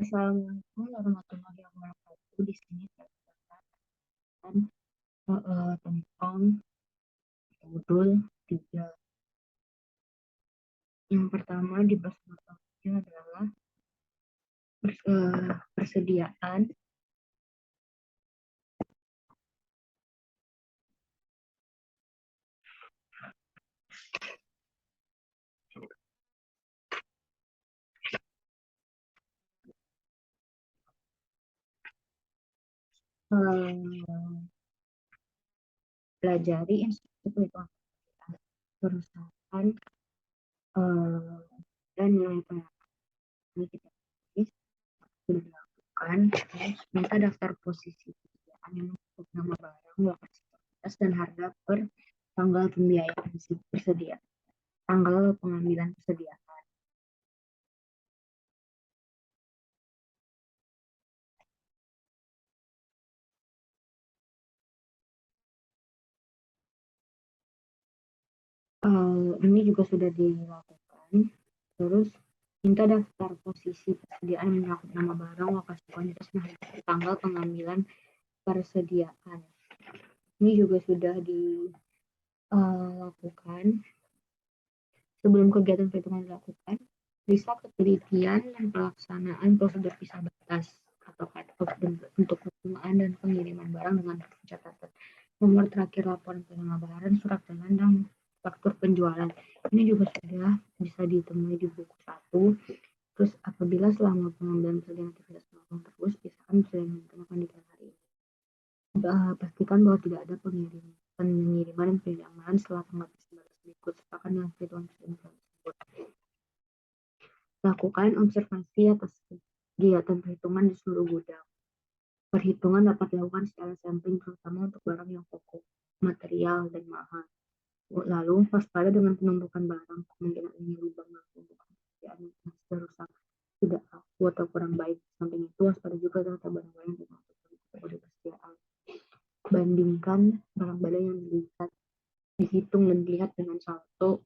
Assalamualaikum warahmatullahi wabarakatuh. Di sini saya akan tentang modul 3. Yang pertama di topiknya adalah persediaan. Pelajari instruksi perhitungan perusahaan dan nilai penerimaan kita tulis sudah dilakukan. Minta daftar posisi persediaan yang mencakup nama barang, lokasi kualitas, dan harga per tanggal pembiayaan persediaan, tanggal pengambilan persediaan. Ini juga sudah dilakukan. Terus minta daftar posisi persediaan yang mencakup nama barang, lokasi kuantitas, dan tanggal pengambilan persediaan. Ini juga sudah dilakukan. Sebelum kegiatan perhitungan dilakukan, periksa ketelitian dan pelaksanaan prosedur pisah batas atau cut-off untuk penerimaan dan pengiriman barang dengan catatan nomor terakhir laporan penerima barang, surat telan, dan faktur penjualan. Ini juga sudah bisa ditemui di buku 1. Terus apabila selama pengambilan persediaan aktivitas melakukan terus, pisahkan persediaan yang akan dikeluarkan hari ini. Pastikan bahwa tidak ada pengiriman dan penerimaan setelah tanggal 19 berikut, sertakan dengan perhitungan persediaan tersebut. Lakukan observasi atas kegiatan perhitungan di seluruh gudang. Perhitungan dapat dilakukan secara sampling, terutama untuk barang yang pokok, material, dan mahal. Lalu, waspada dengan penumpukan barang, kemungkinan ini lubang penumpukan persediaan yang sudah rusak, tidak laku atau kurang baik. Samping itu, waspada juga terhadap barang-barang yang termasuk kategori persediaan. Bandingkan barang-barang yang dihitung dan dilihat dengan saldo,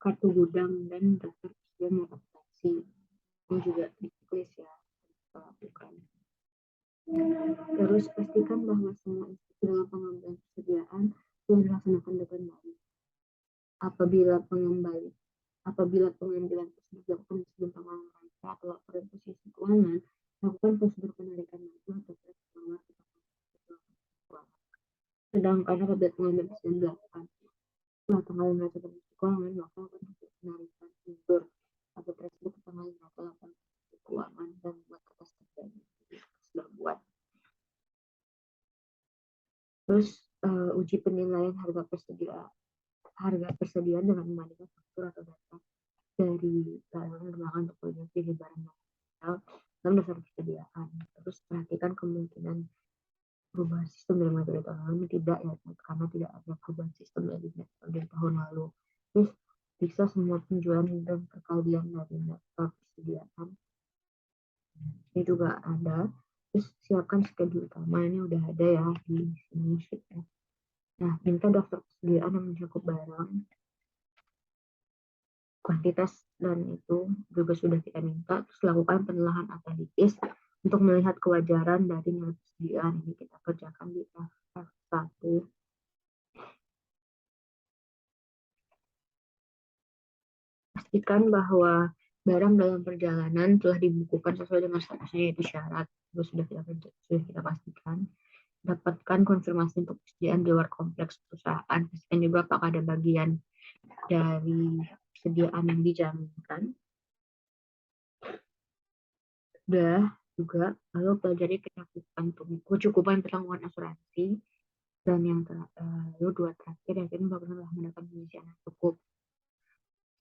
kartu gudang, dan daftar persediaan adaptasi. Ini juga ditulis ya, kita lakukan. Terus pastikan bahwa semua instruksi dalam pengambilan persediaan telah dilaksanakan dengan baik. Apabila pengambilan tersebut dilakukan sebelum tanggal mereka atau laporan posisi keuangan, lakukan prosedur penarikan maju atau tes keluar keuangan. Sedangkan apabila pengambilan persediaan dilakukan setelah tanggal mereka posisi keuangan, maka akan untuk penarikan mundur atau tersebut ke tanggal mereka laporan posisi keuangan dan buat atas terjadi sudah buat. Terus uji penilaian harga persediaan dengan membandingkan faktur atau data dari barang untuk pilih barang material dan dasar persediaan. Terus perhatikan kemungkinan perubahan sistem dari materi tahun lalu tidak ya, karena tidak ada perubahan sistem dari tahun lalu. Terus periksa semua penjualan dan perkalian dari daftar persediaan. Ini juga ada. Terus siapkan schedule utama, ini udah ada ya di sini sheetnya. Nah, minta daftar persediaan yang mencakup barang, kuantitas, dan itu juga sudah kita minta. Terus lakukan penilaian analitis untuk melihat kewajaran dari nilai persediaan. Ini kita kerjakan di F1. Pastikan bahwa barang dalam perjalanan telah dibukukan sesuai dengan statusnya, yaitu syarat. Itu sudah kita pastikan. Dapatkan konfirmasi untuk persediaan di luar kompleks perusahaan. Pastikan juga apakah ada bagian dari persediaan yang dijaminkan. Sudah juga, lalu pelajari kecukupan pertanggungan asuransi, dan yang lalu 2 terakhir, yakin bahwa telah mendapat pengisian yang cukup.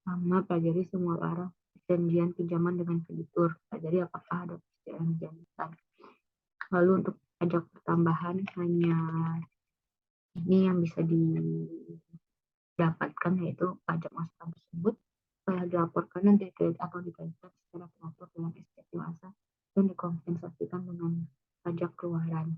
Sama pelajari semua barang perjanjian pinjaman dengan kreditur. Pelajari apakah ada persediaan jaminan. Lalu untuk pajak pertambahan hanya ini yang bisa didapatkan, yaitu pajak masukan tersebut telah dilaporkan dan atau dikaitkan secara teratur dalam SPT masa dan dikompensasikan dengan pajak keluaran.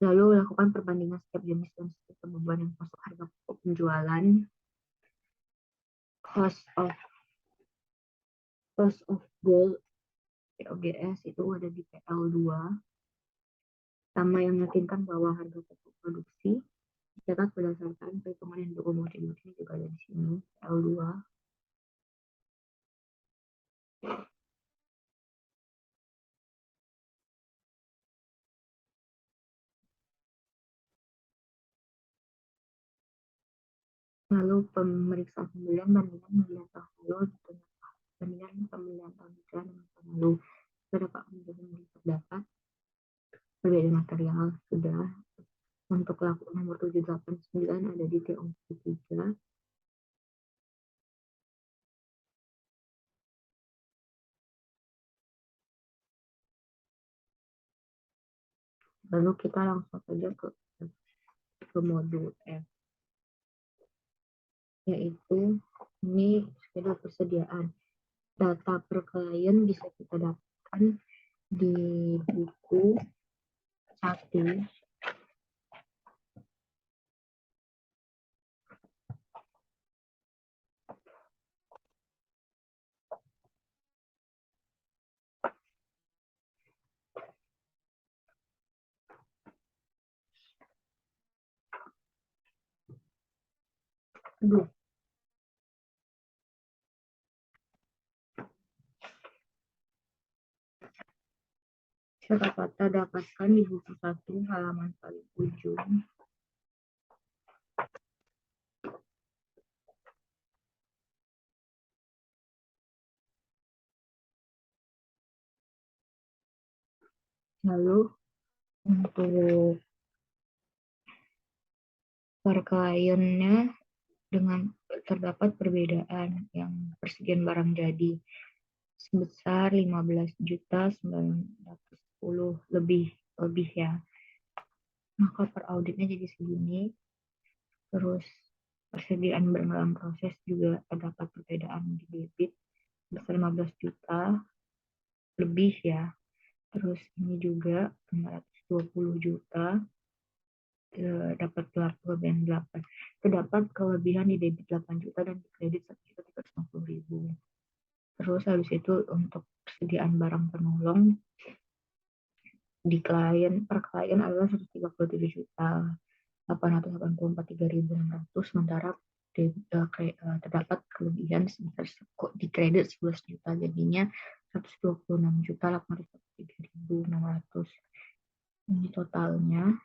Lalu lakukan perbandingan setiap jenis dan setiap beban yang masuk harga pokok penjualan. cost of gold COGS itu ada di PL2, sama yang meyakinkan bahwa harga pokok produksi dicatat berdasarkan perhitungan yang diakomodir ini juga ada di sini PL2. Lalu pemeriksaan pembelian bandingan pembelian tahun lalu bandingan pembelian tahun depan dengan tahun lalu. Beberapa kemudian terdapat perbedaan material sudah untuk laku nomor 789 ada di TO3. Lalu kita langsung saja ke modul F, yaitu ini schedule persediaan. Data per klien bisa kita dapatkan di buku 1. Aduh, kata dapatkan di buku 1 halaman paling ujung. Lalu untuk per kliennya dengan terdapat perbedaan yang persediaan barang jadi sebesar 15.910 lebih ya. Maka per auditnya jadi segini. Terus persediaan barang dalam proses juga terdapat perbedaan di debit sebesar 15 juta lebih ya. Terus ini juga 520 juta dapat kelebihan 8. Terdapat kelebihan di debit 8 juta dan di kredit 1.350.000. Terus habis itu untuk persediaan barang penolong di per klien adalah 137 juta 884.300, sementara terdapat kelebihan sebesar di kredit 11 juta, jadinya 126 juta 843.600. Ini totalnya.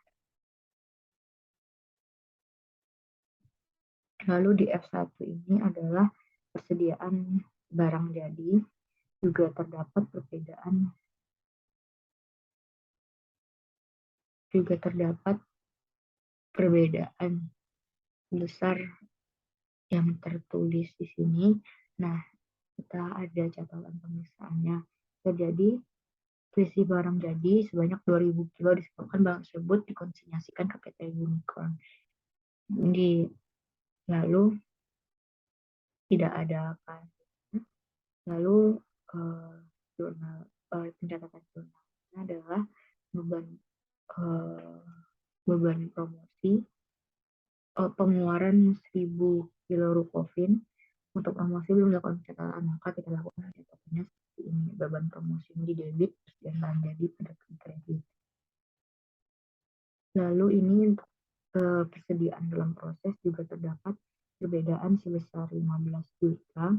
Lalu di F1 ini adalah persediaan barang jadi, juga terdapat perbedaan besar yang tertulis di sini. Nah, kita ada catatan pemirsaannya. Jadi, selisih barang jadi sebanyak 2.000 kilo disebabkan barang tersebut dikonsinyasikan ke PT Unicorn. Lalu tidak ada apa. Lalu pencatatan jurnalnya adalah beban promosi, pengeluaran 1.000 kilo rukofin. Untuk promosi belum dilakukan pencatatan, maka kita lakukan pencatatannya seperti ini. Beban promosi di debit dan barang jadi pada kredit. Lalu ini untuk persediaan dalam proses juga terdapat perbedaan sebesar 15 juta.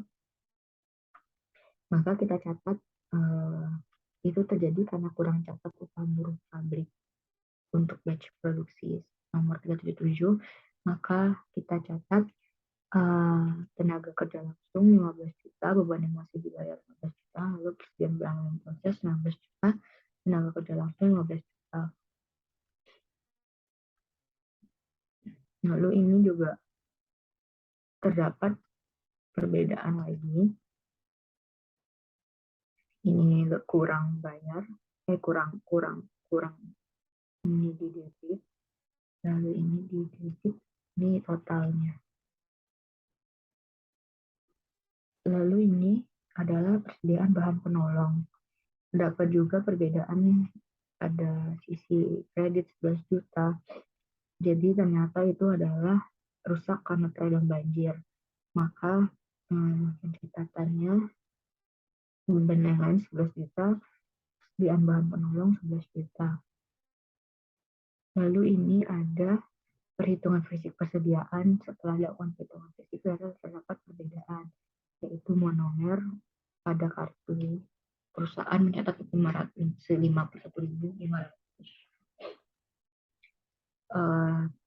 Maka kita catat itu terjadi karena kurang catat upah buruh pabrik untuk batch produksi nomor 377. Maka kita catat tenaga kerja langsung 15 juta, beban yang masih dibayar 15 juta, lalu persediaan barang dalam proses 19 juta, tenaga kerja langsung 15 juta. Lalu ini juga terdapat perbedaan lagi. Ini kurang bayar, kurang ini di debit, lalu ini di debit, ini totalnya. Lalu ini adalah persediaan bahan penolong. Terdapat juga perbedaan pada sisi kredit 11 juta. Jadi ternyata itu adalah rusak karena terendam banjir. Maka Pencatatannya pembenahan 11 juta, persediaan bahan penolong 11 juta. Lalu ini ada perhitungan fisik persediaan. Setelah dilakukan perhitungan fisik terdapat perbedaan, yaitu monomer pada kartu perusahaan mencatat 51.500.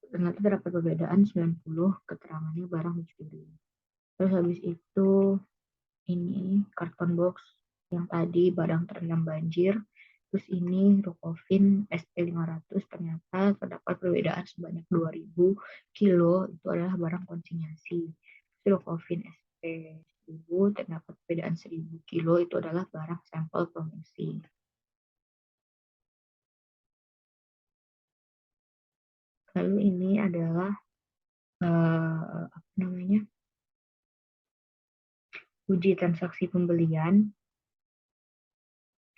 Ternyata terdapat perbedaan 90, keterangannya barang dicuri. Terus habis itu ini karton box yang tadi barang terendam banjir. Terus ini Rukofin SP500, ternyata terdapat perbedaan sebanyak 2000 kilo, itu adalah barang konsinyasi. Rukofin SP1000 terdapat perbedaan 1000 kilo, itu adalah barang sampel promosi. Lalu ini adalah uji transaksi pembelian,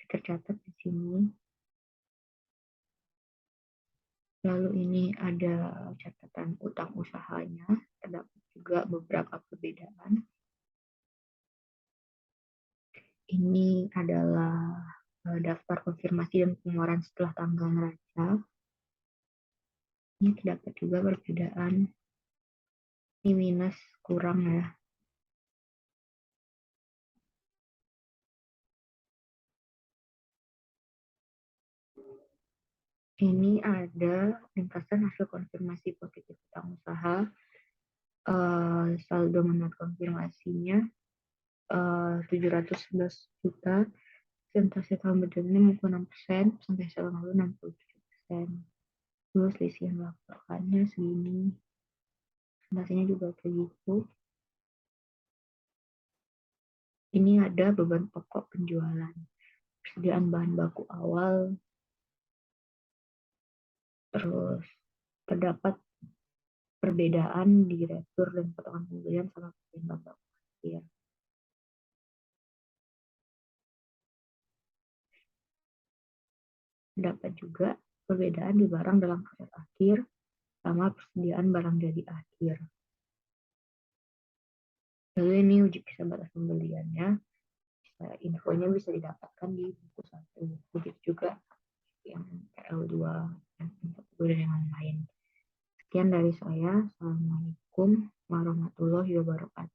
tercatat di sini. Lalu ini ada catatan utang usahanya, terdapat juga beberapa perbedaan. Ini adalah daftar konfirmasi dan pengeluaran setelah tanggal neraca. Ini terdapat juga perbedaan. Ini minus kurang ya. Ini ada ringkasan hasil konfirmasi positif utang usaha. Saldo menurut konfirmasinya 711 juta. Persentase tahun berjalannya 56%, sampai tahun lalu 67%. Terus selisih laporannya segini. Persentasenya juga kayak gitu. Ini ada beban pokok penjualan. Persediaan bahan baku awal, terus terdapat perbedaan di retur dan potongan pembelian sama persediaan bahan baku akhir. Terdapat juga perbedaan di barang dalam proses akhir sama persediaan barang jadi akhir. Lalu ini uji kisah batas pembeliannya. Infonya bisa didapatkan di buku 1. Begitu juga yang PL2 dan yang lain. Sekian dari saya. Assalamualaikum warahmatullahi wabarakatuh.